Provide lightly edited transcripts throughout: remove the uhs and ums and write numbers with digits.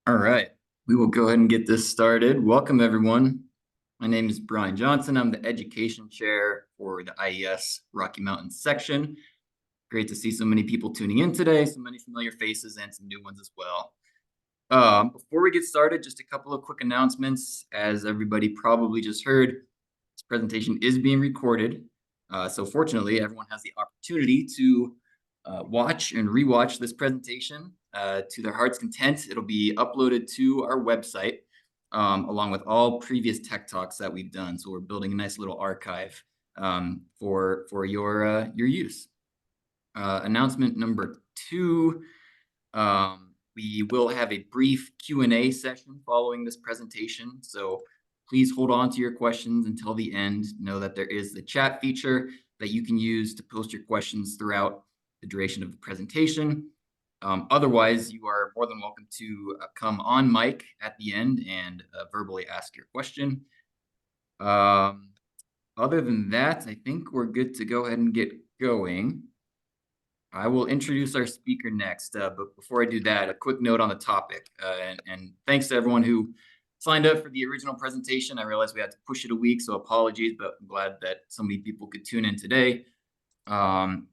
All right, we will go ahead and get this started. Welcome, everyone. My name is Brian Johnson. I'm the Education Chair for the IES Rocky Mountain section. Great to see so many people tuning in today, so many familiar faces and some new ones as well. Before we get started, just a couple of quick announcements. As everybody probably just heard, this presentation is being recorded. So fortunately, everyone has the opportunity to watch and rewatch this presentation to their heart's content. It'll be uploaded to our website along with all previous tech talks that we've done. So we're building a nice little archive for your use. Announcement number 2. We will have a brief Q&A session following this presentation. So please hold on to your questions until the end. Know that there is the chat feature that you can use to post your questions throughout the duration of the presentation. Otherwise, you are more than welcome to come on mic at the end and verbally ask your question. Other than that, I think we're good to go ahead and get going. I will introduce our speaker next, but before I do that, a quick note on the topic. And thanks to everyone who signed up for the original presentation. I realized we had to push it a week, so apologies, but I'm glad that so many people could tune in today.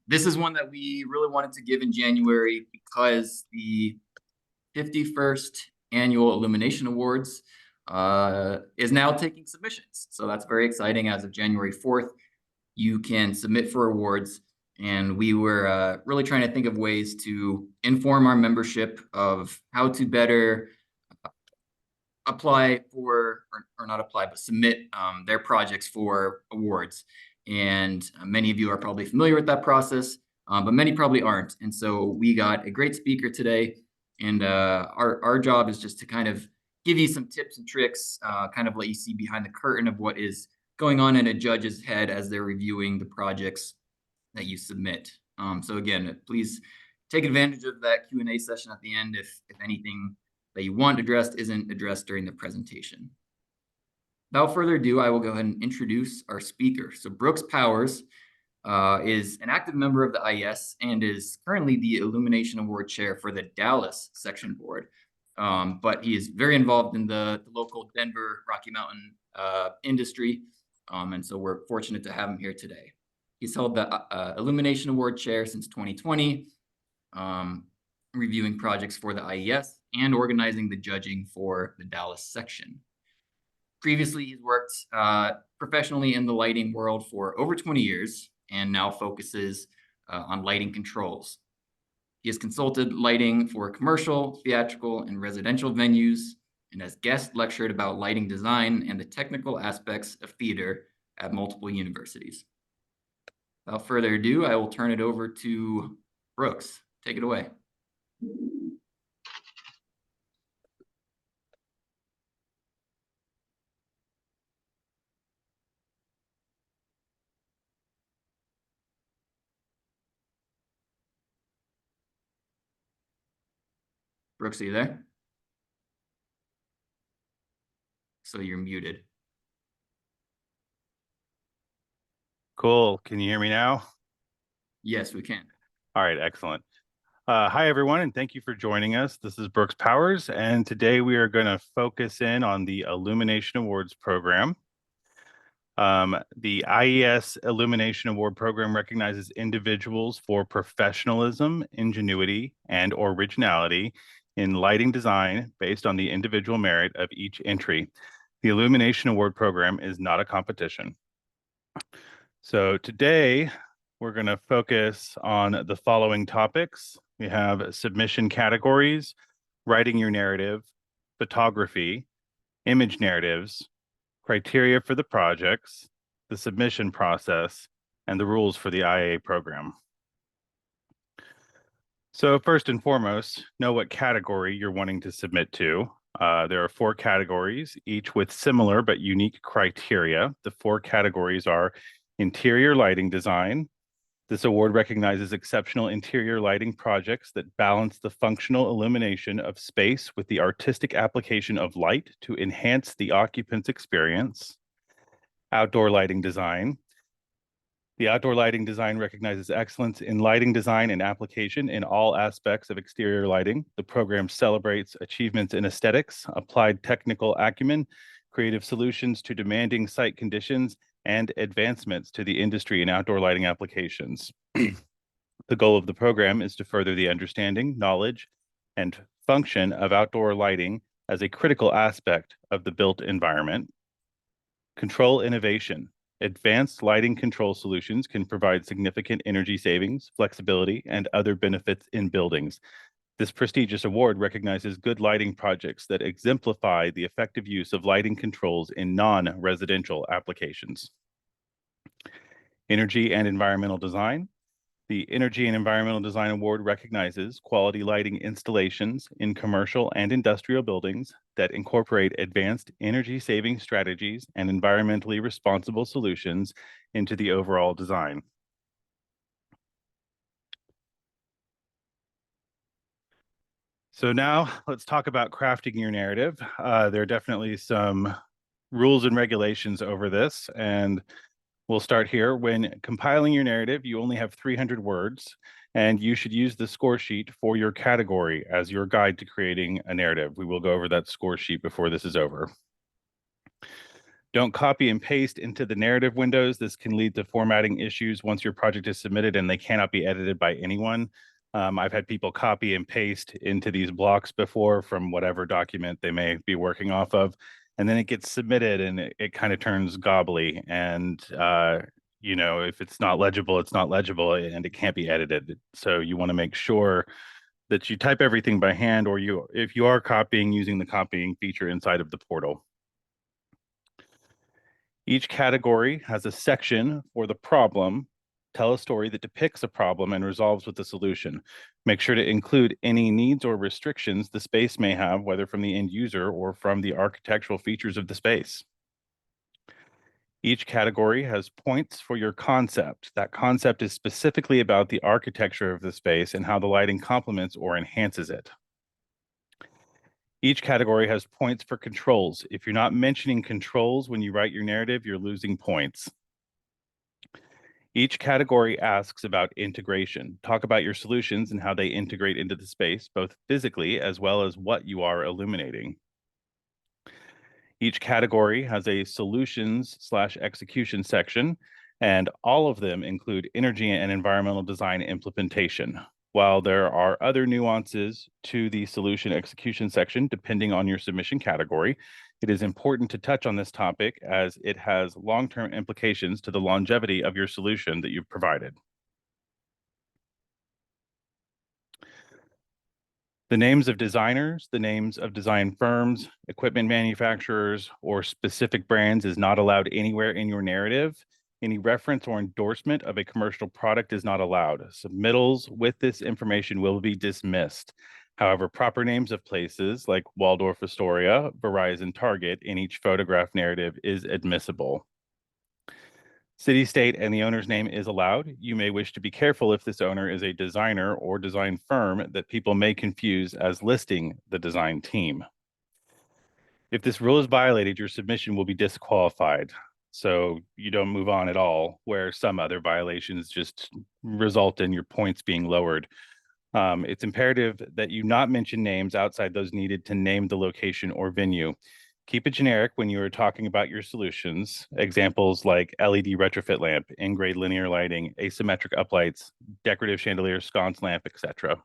This is one that we really wanted to give in January because the 51st Annual Illumination Awards is now taking submissions. So that's very exciting. As of January 4th, you can submit for awards. And we were really trying to think of ways to inform our membership of how to better apply for, or not apply, but submit their projects for awards. And many of you are probably familiar with that process, but many probably aren't. And so we got a great speaker today. And our job is just to kind of give you some tips and tricks, kind of let you see behind the curtain of what is going on in a judge's head as they're reviewing the projects that you submit. So again, please take advantage of that Q&A session at the end if anything that you want addressed isn't addressed during the presentation. Without further ado, I will go ahead and introduce our speaker. So Brooks Powers is an active member of the IES and is currently the Illumination Award Chair for the Dallas Section Board. But he is very involved in the local Denver Rocky Mountain industry. And so we're fortunate to have him here today. He's held the Illumination Award Chair since 2020, reviewing projects for the IES and organizing the judging for the Dallas section. Previously, he's worked professionally in the lighting world for over 20 years and now focuses on lighting controls. He has consulted lighting for commercial, theatrical, and residential venues and has guest lectured about lighting design and the technical aspects of theater at multiple universities. Without further ado, I will turn it over to Brooks. Take it away. Brooks, are you there? So you're muted. Cool. Can you hear me now? Yes, we can. All right, excellent. Hi, everyone, and thank you for joining us. This is Brooks Powers, and today we are going to focus in on the Illumination Awards program. The IES Illumination Award program recognizes individuals for professionalism, ingenuity, and originality in lighting design based on the individual merit of each entry. The Illumination Award program is not a competition. So today, we're going to focus on the following topics. We have submission categories, writing your narrative, photography, image narratives, criteria for the projects, the submission process, and the rules for the IA program. So first and foremost, know what category you're wanting to submit to. There are 4 categories, each with similar but unique criteria. The 4 categories are interior lighting design. This award recognizes exceptional interior lighting projects that balance the functional illumination of space with the artistic application of light to enhance the occupant's experience. Outdoor lighting design. The outdoor lighting design recognizes excellence in lighting design and application in all aspects of exterior lighting. The program celebrates achievements in aesthetics, applied technical acumen, creative solutions to demanding site conditions, and advancements to the industry in outdoor lighting applications. The goal of the program is to further the understanding, knowledge, and function of outdoor lighting as a critical aspect of the built environment. Control innovation. Advanced lighting control solutions can provide significant energy savings, flexibility, and other benefits in buildings. This prestigious award recognizes good lighting projects that exemplify the effective use of lighting controls in non-residential applications. Energy and environmental design. The Energy and Environmental Design Award recognizes quality lighting installations in commercial and industrial buildings that incorporate advanced energy-saving strategies and environmentally responsible solutions into the overall design. So now let's talk about crafting your narrative. There are definitely some rules and regulations over this, and we'll start here. When compiling your narrative, you only have 300 words, and you should use the score sheet for your category as your guide to creating a narrative. We will go over that score sheet before this is over. Don't copy and paste into the narrative windows. This can lead to formatting issues once your project is submitted and they cannot be edited by anyone. I've had people copy and paste into these blocks before from whatever document they may be working off of, and then it gets submitted and it kind of turns gobbly. And you know, if it's not legible, it's not legible, and it can't be edited. So you want to make sure that you type everything by hand, or if you are copying, using the copying feature inside of the portal. Each category has a section for the problem. Tell a story that depicts a problem and resolves with the solution. Make sure to include any needs or restrictions the space may have, whether from the end user or from the architectural features of the space. Each category has points for your concept. That concept is specifically about the architecture of the space and how the lighting complements or enhances it. Each category has points for controls. If you're not mentioning controls when you write your narrative, you're losing points. Each category asks about integration. Talk about your solutions and how they integrate into the space, both physically as well as what you are illuminating. Each category has a solutions/execution section, and all of them include energy and environmental design implementation. While there are other nuances to the solution execution section, depending on your submission category, it is important to touch on this topic as it has long-term implications to the longevity of your solution that you've provided. The names of designers, the names of design firms, equipment manufacturers, or specific brands is not allowed anywhere in your narrative. Any reference or endorsement of a commercial product is not allowed. Submittals with this information will be dismissed. However, proper names of places like Waldorf Astoria, Verizon, Target in each photograph narrative is admissible. City, state, and the owner's name is allowed. You may wish to be careful if this owner is a designer or design firm that people may confuse as listing the design team. If this rule is violated, your submission will be disqualified. So you don't move on at all, where some other violations just result in your points being lowered. It's imperative that you not mention names outside those needed to name the location or venue. Keep it generic when you are talking about your solutions. Examples like LED retrofit lamp, in-grade linear lighting, asymmetric uplights, decorative chandelier, sconce lamp, etc.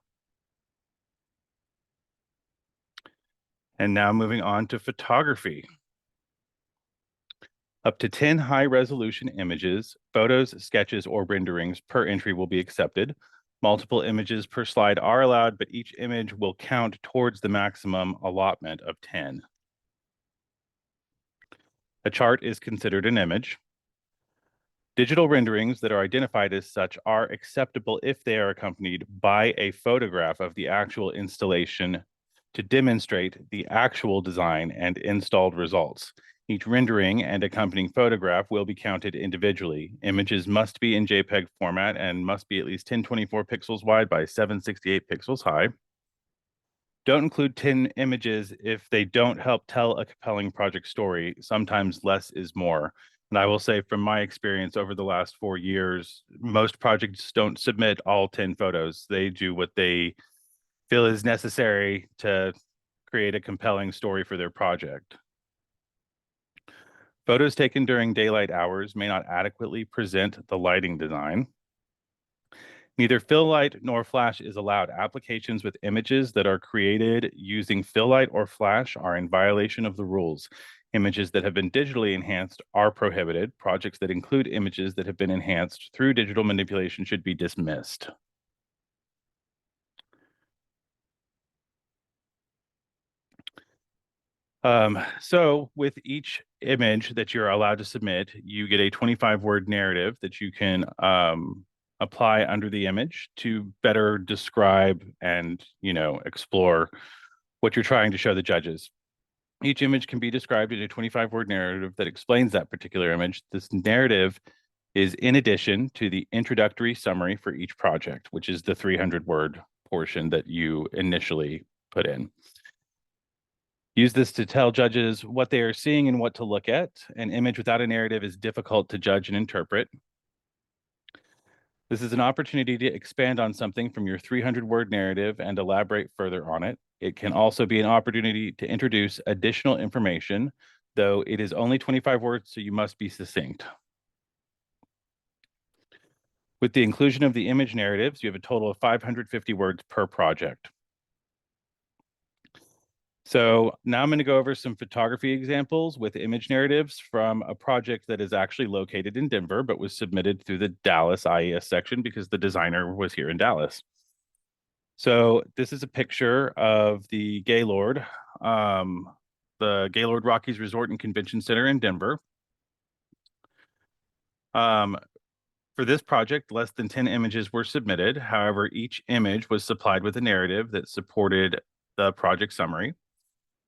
And now moving on to photography. Up to 10 high-resolution images, photos, sketches, or renderings per entry will be accepted. Multiple images per slide are allowed, but each image will count towards the maximum allotment of 10. A chart is considered an image. Digital renderings that are identified as such are acceptable if they are accompanied by a photograph of the actual installation to demonstrate the actual design and installed results. Each rendering and accompanying photograph will be counted individually. Images must be in JPEG format and must be at least 1024 pixels wide by 768 pixels high. Don't include 10 images if they don't help tell a compelling project story. Sometimes less is more. And I will say from my experience over the last 4 years, most projects don't submit all 10 photos. They do what they feel is necessary to create a compelling story for their project. Photos taken during daylight hours may not adequately present the lighting design. Neither fill light nor flash is allowed. Applications with images that are created using fill light or flash are in violation of the rules. Images that have been digitally enhanced are prohibited. Projects that include images that have been enhanced through digital manipulation should be dismissed. So with each image that you're allowed to submit, you get a 25-word narrative that you can apply under the image to better describe and, explore what you're trying to show the judges. Each image can be described in a 25-word narrative that explains that particular image. This narrative is in addition to the introductory summary for each project, which is the 300-word portion that you initially put in. Use this to tell judges what they are seeing and what to look at. An image without a narrative is difficult to judge and interpret. This is an opportunity to expand on something from your 300-word narrative and elaborate further on it. It can also be an opportunity to introduce additional information, though it is only 25 words, so you must be succinct. With the inclusion of the image narratives, you have a total of 550 words per project. So now I'm going to go over some photography examples with image narratives from a project that is actually located in Denver, but was submitted through the Dallas IES section because the designer was here in Dallas. So this is a picture of the Gaylord Rockies Resort and Convention Center in Denver. For this project, less than 10 images were submitted. However, each image was supplied with a narrative that supported the project summary.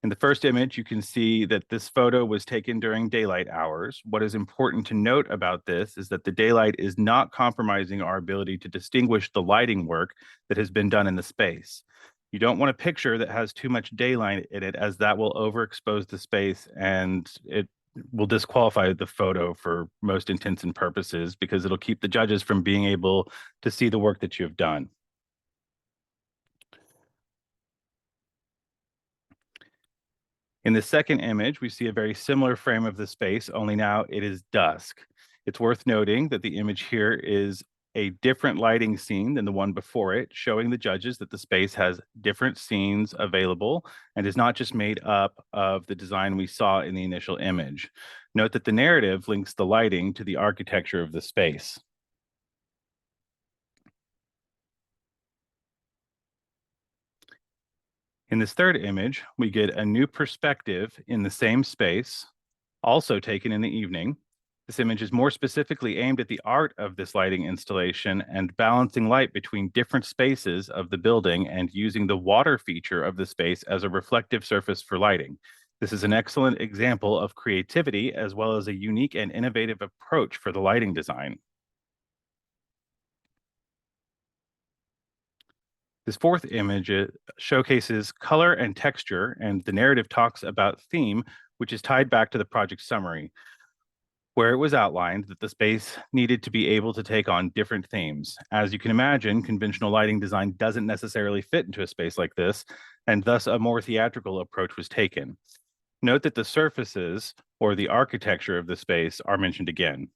In the first image, you can see that this photo was taken during daylight hours. What is important to note about this is that the daylight is not compromising our ability to distinguish the lighting work that has been done in the space. You don't want a picture that has too much daylight in it, as that will overexpose the space and it will disqualify the photo for most intents and purposes because it'll keep the judges from being able to see the work that you've done. In the second image, we see a very similar frame of the space, only now it is dusk. It's worth noting that the image here is a different lighting scene than the one before it, showing the judges that the space has different scenes available and is not just made up of the design we saw in the initial image. Note that the narrative links the lighting to the architecture of the space. In this third image, we get a new perspective in the same space, also taken in the evening. This image is more specifically aimed at the art of this lighting installation and balancing light between different spaces of the building and using the water feature of the space as a reflective surface for lighting. This is an excellent example of creativity as well as a unique and innovative approach for the lighting design. This fourth image showcases color and texture, and the narrative talks about theme, which is tied back to the project summary, where it was outlined that the space needed to be able to take on different themes. As you can imagine, conventional lighting design doesn't necessarily fit into a space like this, and thus a more theatrical approach was taken. Note that the surfaces or the architecture of the space are mentioned again.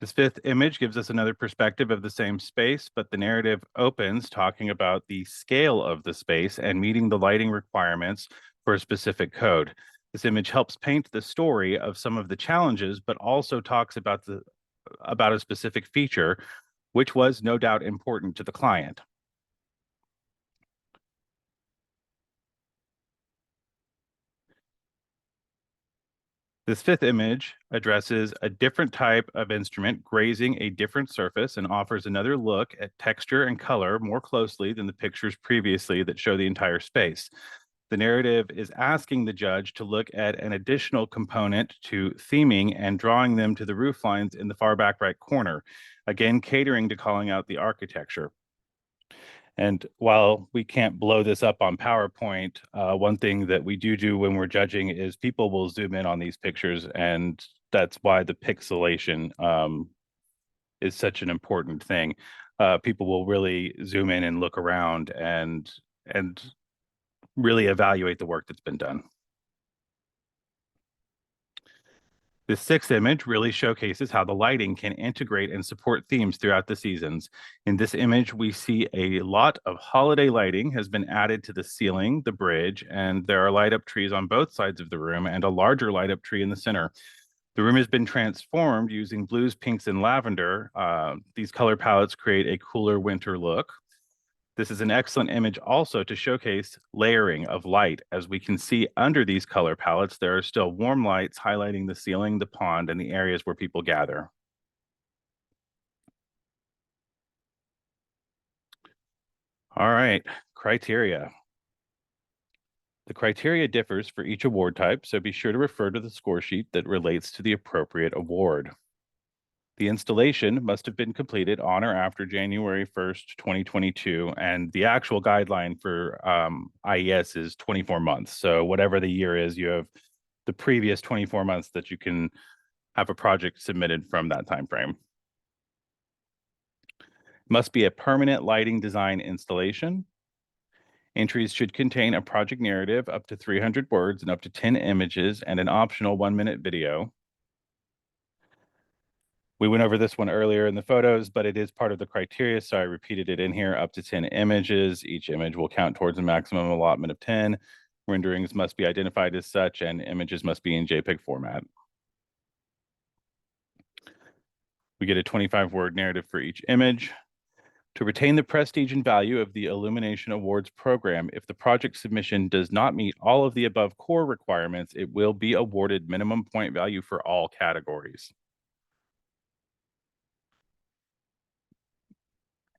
This fifth image gives us another perspective of the same space, but the narrative opens talking about the scale of the space and meeting the lighting requirements for a specific code. This image helps paint the story of some of the challenges, but also talks about a specific feature, which was no doubt important to the client. This fifth image addresses a different type of instrument grazing a different surface and offers another look at texture and color more closely than the pictures previously that show the entire space. The narrative is asking the judge to look at an additional component to theming and drawing them to the roof lines in the far back right corner, again catering to calling out the architecture. And while we can't blow this up on PowerPoint, one thing that we do when we're judging is people will zoom in on these pictures, and that's why the pixelation is such an important thing. People will really zoom in and look around and really evaluate the work that's been done. This sixth image really showcases how the lighting can integrate and support themes throughout the seasons. In this image, we see a lot of holiday lighting has been added to the ceiling, the bridge, and there are light up trees on both sides of the room and a larger light up tree in the center. The room has been transformed using blues, pinks, and lavender. These color palettes create a cooler winter look. This is an excellent image also to showcase layering of light. As we can see under these color palettes, there are still warm lights highlighting the ceiling, the pond, and the areas where people gather. All right, criteria. The criteria differs for each award type, so be sure to refer to the score sheet that relates to the appropriate award. The installation must have been completed on or after January 1st, 2022, and the actual guideline for IES is 24 months. So whatever the year is, you have the previous 24 months that you can have a project submitted from that time frame. Must be a permanent lighting design installation. Entries should contain a project narrative up to 300 words and up to 10 images and an optional 1-minute video. We went over this one earlier in the photos, but it is part of the criteria, so I repeated it in here, up to 10 images. Each image will count towards a maximum allotment of 10. Renderings must be identified as such, and images must be in JPEG format. We get a 25-word narrative for each image. To retain the prestige and value of the Illumination Awards program, if the project submission does not meet all of the above core requirements, it will be awarded minimum point value for all categories.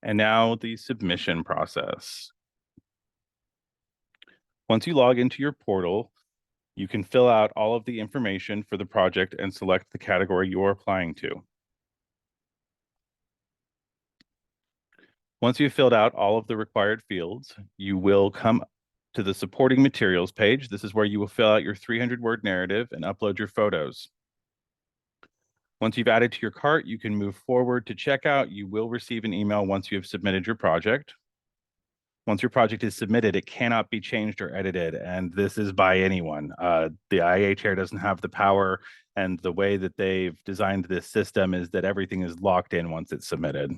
And now the submission process. Once you log into your portal, you can fill out all of the information for the project and select the category you're applying to. Once you've filled out all of the required fields, you will come to the supporting materials page. This is where you will fill out your 300-word narrative and upload your photos. Once you've added to your cart, you can move forward to checkout. You will receive an email once you have submitted your project. Once your project is submitted, it cannot be changed or edited, and this is by anyone. The IA chair doesn't have the power, and the way that they've designed this system is that everything is locked in once it's submitted.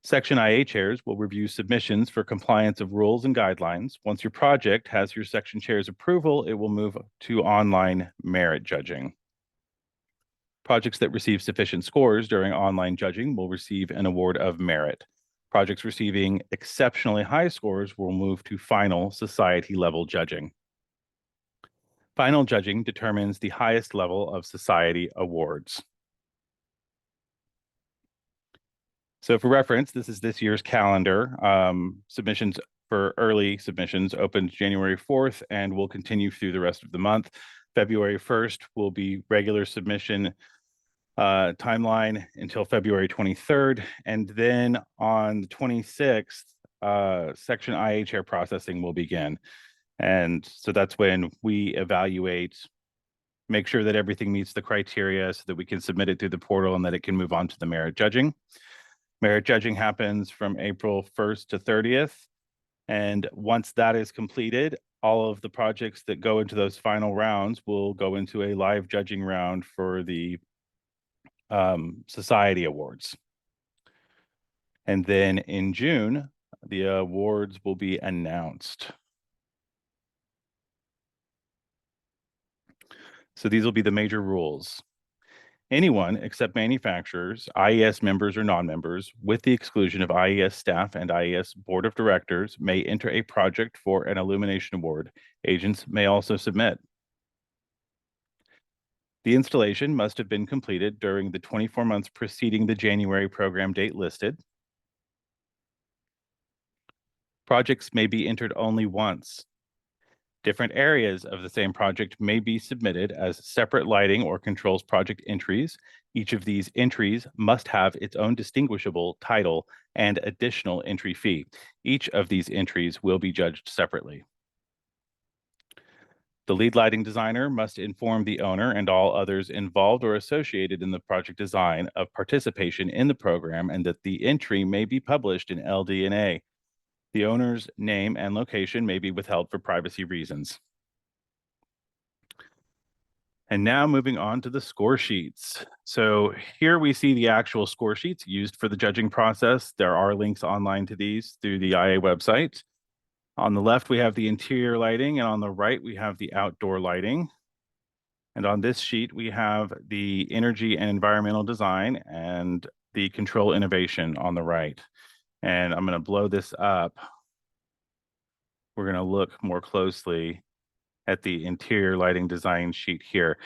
Section IA chairs will review submissions for compliance of rules and guidelines. Once your project has your section chair's approval, it will move to online merit judging. Projects that receive sufficient scores during online judging will receive an award of merit. Projects receiving exceptionally high scores will move to final society level judging. Final judging determines the highest level of society awards. So for reference, this is this year's calendar. Submissions for early submissions opened January 4th and will continue through the rest of the month. February 1st will be regular submission timeline until February 23rd. And then on the 26th, section IA chair processing will begin. And so that's when we evaluate, make sure that everything meets the criteria so that we can submit it through the portal and that it can move on to the merit judging. Merit judging happens from April 1st to 30th. And once that is completed, all of the projects that go into those final rounds will go into a live judging round for the society awards. And then in June, the awards will be announced. So these will be the major rules. Anyone except manufacturers, IES members or non-members, with the exclusion of IES staff and IES board of directors, may enter a project for an Illumination Award. Agents may also submit. The installation must have been completed during the 24 months preceding the January program date listed. Projects may be entered only once. Different areas of the same project may be submitted as separate lighting or controls project entries. Each of these entries must have its own distinguishable title and additional entry fee. Each of these entries will be judged separately. The lead lighting designer must inform the owner and all others involved or associated in the project design of participation in the program and that the entry may be published in LD&A. The owner's name and location may be withheld for privacy reasons. And now moving on to the score sheets. So here we see the actual score sheets used for the judging process. There are links online to these through the IA website. On the left, we have the interior lighting, and on the right, we have the outdoor lighting. And on this sheet, we have the energy and environmental design and the control innovation on the right. And I'm going to blow this up. We're going to look more closely at the interior lighting design sheet here.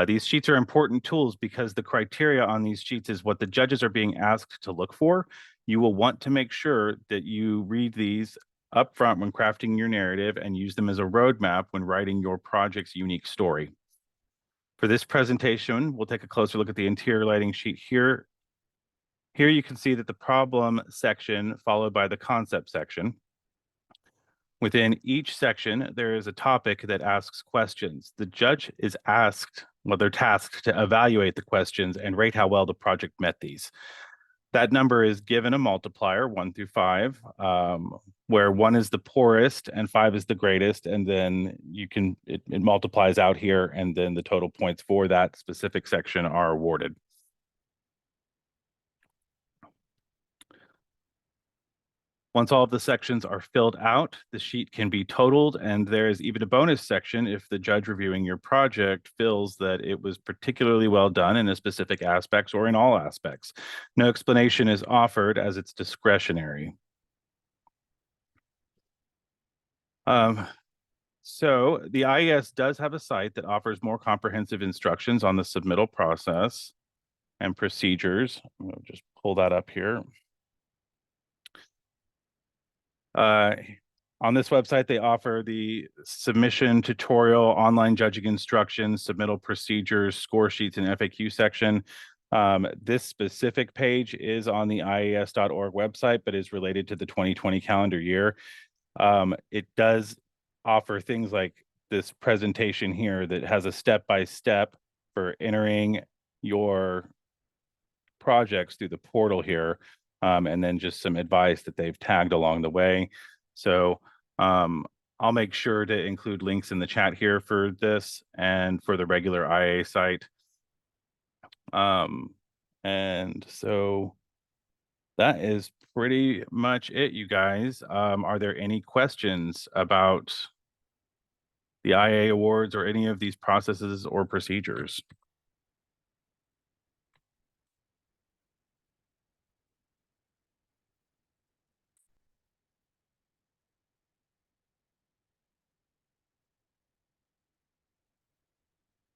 These sheets are important tools because the criteria on these sheets is what the judges are being asked to look for. You will want to make sure that you read these up front when crafting your narrative and use them as a roadmap when writing your project's unique story. For this presentation, we'll take a closer look at the interior lighting sheet here. Here you can see that the problem section followed by the concept section. Within each section, there is a topic that asks questions. The judge is asked, well, they're tasked to evaluate the questions and rate how well the project met these. That number is given a multiplier, 1 through 5, where 1 is the poorest and 5 is the greatest, and then it multiplies out here, and then the total points for that specific section are awarded. Once all of the sections are filled out, the sheet can be totaled, and there is even a bonus section if the judge reviewing your project feels that it was particularly well done in a specific aspects or in all aspects. No explanation is offered as it's discretionary. So the IES does have a site that offers more comprehensive instructions on the submittal process and procedures. I'm going to just pull that up here. On this website, they offer the submission tutorial, online judging instructions, submittal procedures, score sheets, and FAQ section. This specific page is on the IES.org website, but is related to the 2020 calendar year. It does offer things like this presentation here that has a step-by-step for entering your projects through the portal here, and then just some advice that they've tagged along the way. So I'll make sure to include links in the chat here for this and for the regular IA site. And so that is pretty much it, you guys. Are there any questions about the IA awards or any of these processes or procedures?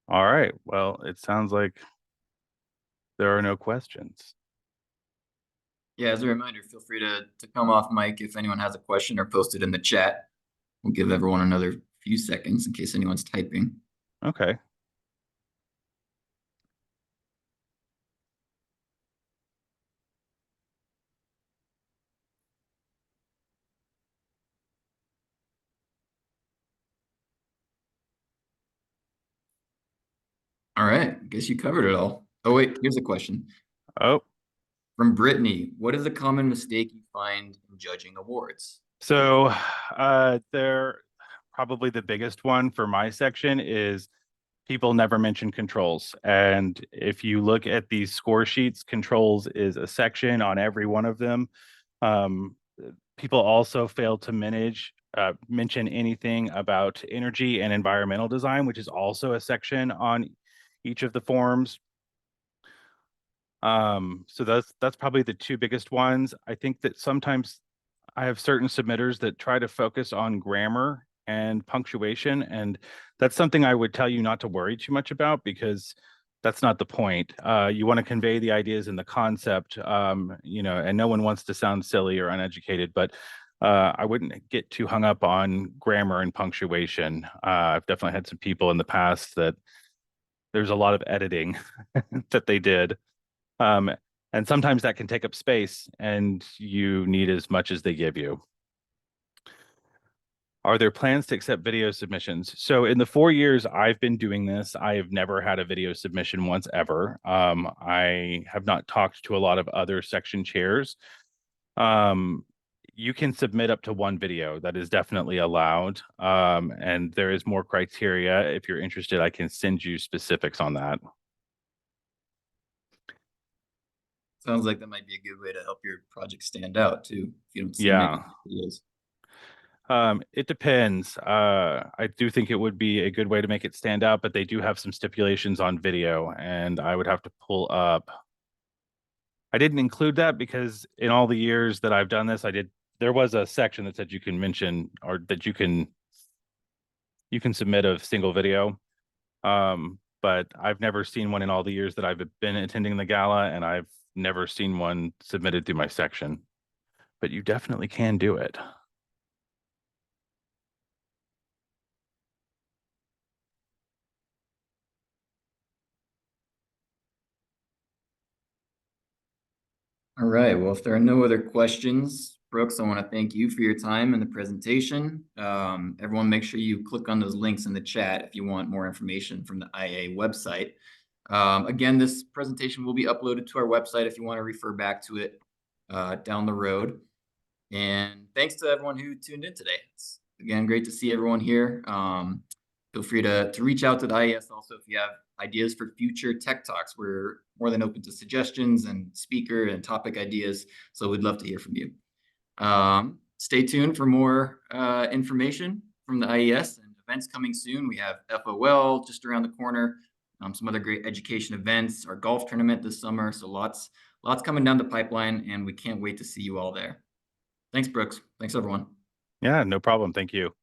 All right, well, it sounds like there are no questions. Yeah, as a reminder, feel free to come off mic if anyone has a question or post it in the chat. We'll give everyone another few seconds in case anyone's typing. Okay. All right, I guess you covered it all. Oh, wait, here's a question. Oh, From Brittany, what is a common mistake you find in judging awards? so there probably the biggest one for my section is people never mention controls. And if you look at these score sheets, controls is a section on every one of them. People also fail to mention anything about energy and environmental design, which is also a section on each of the forms. So that's probably the two biggest ones. I think that sometimes I have certain submitters that try to focus on grammar and punctuation, and that's something I would tell you not to worry too much about because that's not the point. You want to convey the ideas and the concept, and no one wants to sound silly or uneducated, but I wouldn't get too hung up on grammar and punctuation. I've definitely had some people in the past that there's a lot of editing that they did. And sometimes that can take up space and you need as much as they give you. Are there plans to accept video submissions? So in the 4 years I've been doing this, I have never had a video submission once ever. I have not talked to a lot of other section chairs. You can submit up to 1 video. That is definitely allowed. And there is more criteria. If you're interested, I can send you specifics on that. Sounds like that might be a good way to help your project stand out too, if you don't see Yeah. many videos. It depends. I do think it would be a good way to make it stand out, but they do have some stipulations on video, and I would have to pull up. I didn't include that because in all the years that I've done this, there was a section that said you can mention or that you can submit a single video. But I've never seen one in all the years that I've been attending the gala, and I've never seen one submitted through my section. But you definitely can do it. All right, well, if there are no other questions, Brooks, I want to thank you for your time and the presentation. Everyone, make sure you click on those links in the chat if you want more information from the IA website. Again, this presentation will be uploaded to our website if you want to refer back to it down the road. And thanks to everyone who tuned in today. It's, again, great to see everyone here. Feel free to reach out to the IES also if you have ideas for future tech talks. We're more than open to suggestions and speaker and topic ideas. So we'd love to hear from you. Stay tuned for more information from the IES and events coming soon. We have FOL just around the corner, some other great education events, our golf tournament this summer. So lots coming down the pipeline, and we can't wait to see you all there. Thanks, Brooks. Thanks, everyone. Yeah, no problem. Thank you.